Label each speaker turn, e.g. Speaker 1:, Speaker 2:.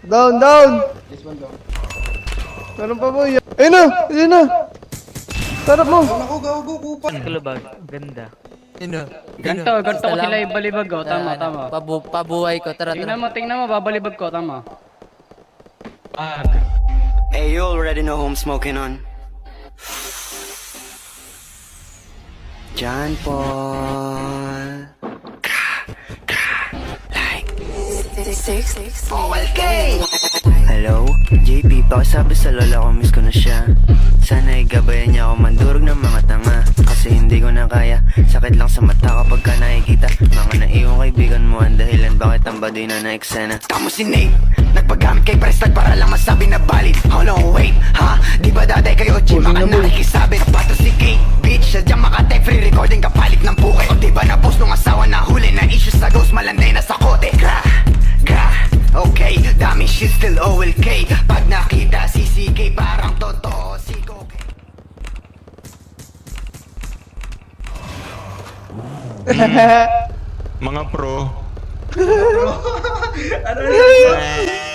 Speaker 1: Down, down!
Speaker 2: This one down.
Speaker 1: Meron pa boy. Ayun na! Ayun na! Sarap mo!
Speaker 2: Down ako, gago, kupa.
Speaker 3: Kulubag, ganda.
Speaker 4: Ganto ko sila ibalibag ko. Tama, tama.
Speaker 3: Pabuhay ko, tara,
Speaker 4: Tingnan mo, babalibag ko, tama.
Speaker 5: Hey, you already know who I'm smoking on. John Paul. Like Hello, JP, pakisabi sa lola ko, miss ko na siya. Sana igabayan niya ako mandurog ng mga tanga. Kasi hindi ko na kaya, sakit lang sa mata kapag ka nakikita mga naiwang kaibigan mo ang dahilan bakit ang baduy na na-eksena. Tamo si Nate, nagpagamit kay Prestag para lang masabi na valid. Hold on, wait, ha? Di ba daday kayo, Jim, maka nakikisabit? Bato si Kate, bitch, sadyang makatek, free recording kapalit ng puke. O di ba na post nung asawa na huli na issues sa ghost, malanday na sa kote. Okay, dami shit still OLK. Pag nakita si CK parang totoo si Coke.
Speaker 6: Mga pro.
Speaker 2: Ano yun?